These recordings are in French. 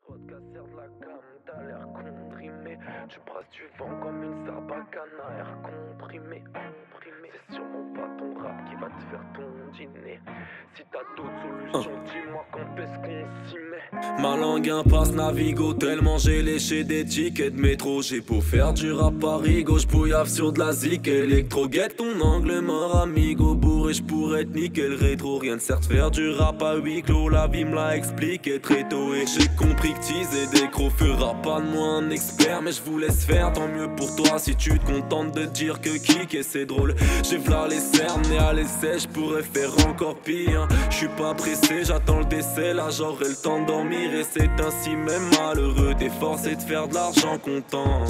Podcasteur de la gamme, t'as l'air comprimé. Tu brasses du vent comme une sarbacane à air comprimé. C'est sûrement pas ton rap qui va te faire ton dîner. Si t'as d'autres solutions, dis-moi quand est-ce qu'on s'y met. Ma langue impasse navigo, tellement j'ai léché des tickets de métro. J'ai beau faire du rap à rigo, j'bouillave sur de la zik électro. Guette ton angle mort amigo, bourré j'pourrais te niquer le rétro. Rien ne sert de faire du rap à huis clos, la vie me l'a expliqué très tôt. Et j'ai compris que teaser des crocs fera pas de moi un expert. Mais je vous laisse faire, tant mieux pour toi si tu te contentes de dire que kick et c'est drôle. J'ai v'là les cernes et à l'essai, j'pourrais faire encore pire. J'suis pas pressé, j'attends le décès, là j'aurai le temps de dormir. Et c'est ainsi même malheureux des forces et de faire de l'argent comptant.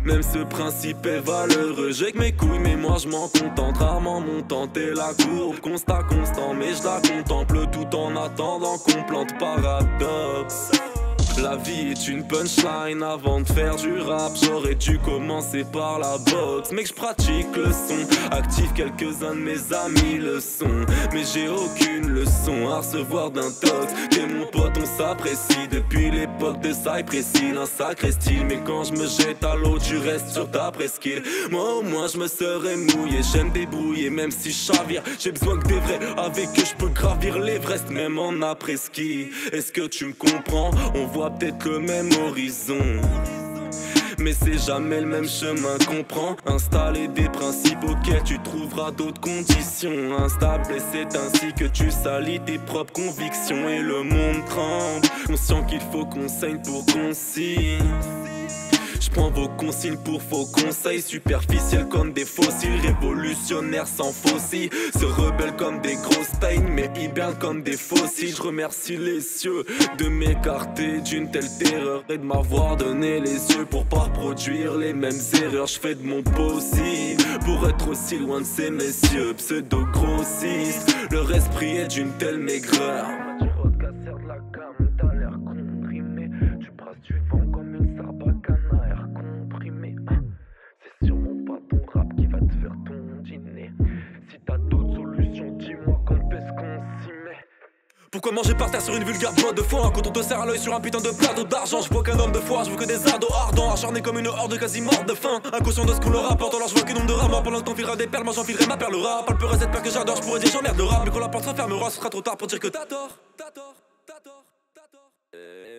Même ce principe est valeureux. J'ai que mes couilles mais moi je m'en contente. Rarement montant et la courbe, constat constant. Mais je la contemple tout en attendant qu'on plante paradoxe. La vie est une punchline, avant de faire du rap j'aurais dû commencer par la boxe. Mec je pratique le son, active quelques-uns de mes amis le sont. Mais j'ai aucune leçon à recevoir d'un tox. T'es mon pote on s'apprécie depuis l'époque de Cypress Hill. Un sacré style, mais quand je me jette à l'eau tu restes sur ta presqu'île. Moi au moins je me serais mouillé, j'aime débrouiller même si je chavire. J'ai besoin que des vrais, avec eux je peux gravir l'Everest même en après-ski. Est-ce que tu me comprends? On voit peut-être le même horizon, mais c'est jamais le même chemin qu'on prend. Installer des principes auxquels tu trouveras d'autres conditions instables. Et c'est ainsi que tu salis tes propres convictions. Et le monde tremble, conscient qu'il faut qu'on saigne pour qu'on signe. J'prends vos consignes pour faux conseils, superficiels comme des fossiles, révolutionnaires sans fossiles, se rebellent comme des grosses peines, mais hibernent comme des fossiles. Je remercie les cieux de m'écarter d'une telle terreur et de m'avoir donné les yeux pour pas reproduire les mêmes erreurs. Je fais de mon possible pour être aussi loin de ces messieurs pseudo-grossistes. Leur esprit est d'une telle maigreur. Podcasteur de la gamme, t'as l'air comprimé. Tu brasses du vent comme une sarbacane à air comprimé. C'est sûrement pas ton rap qui va te faire ton dîner. Si t'as d'autres solutions, dis-moi quand est-ce qu'on s'y met. Pourquoi manger par terre sur une vulgaire boîte de foin quand on te serre à l'œil sur un putain de plateau d'argent? Je vois qu'un homme de foi, je veux que des ados ardents, acharnés comme une horde quasi morte de faim. Inconscient de ce qu'on leur apporte, alors je vois que nombre de rames. Pendant que t'enfileras des perles, moi j'enfilerai ma perle rare. Palperai cette paire que j'adore, je pourrais dire j'emmerde le rap. Mais quand la porte se refermera, ce sera trop tard pour dire que t'as tort.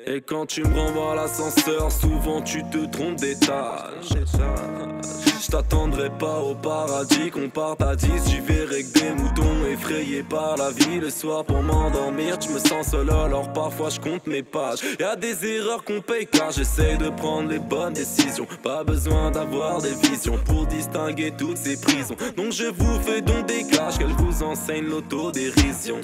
Et quand tu me renvoies à l'ascenseur, souvent tu te trompes d'étage. Je t'attendrai pas au paradis, qu'on parte à 10. J'y verrai que des moutons effrayés par la vie. Le soir pour m'endormir, je me sens seul, alors parfois je compte mes pages. Y'a des erreurs qu'on paye car j'essaie de prendre les bonnes décisions. Pas besoin d'avoir des visions pour distinguer toutes ces prisons. Donc je vous fais donc des gages, qu'elle vous enseigne l'autodérision.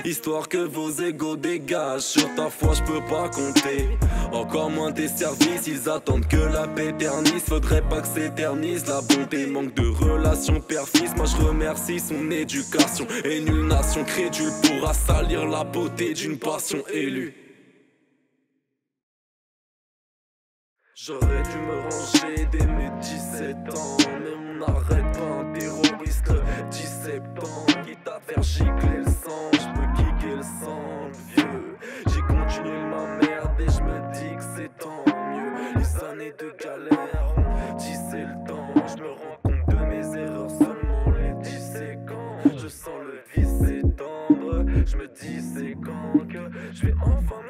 Histoire que vos égos dégagent. Sur ta foi je peux pas compter, encore moins tes services. Ils attendent que la paix éternise, faudrait pas que s'éternise la bonté. Manque de relation père-fils, moi je remercie son éducation. Et nulle nation crédule pourra salir la beauté d'une passion élue. J'aurais dû me ranger dès mes 17 ans, mais on n'arrête pas un terroriste le 10 septembre. Quitte à faire gicler le sang, je peux kicker le sang, vieux. J'ai continué ma merde et je me dis que c'est tant mieux. Les années de galère ont tissé le temps. Je me rends compte de mes erreurs seulement les 10 séquences. Je sens le vice s'étendre, je me dis c'est quand que je vais enfin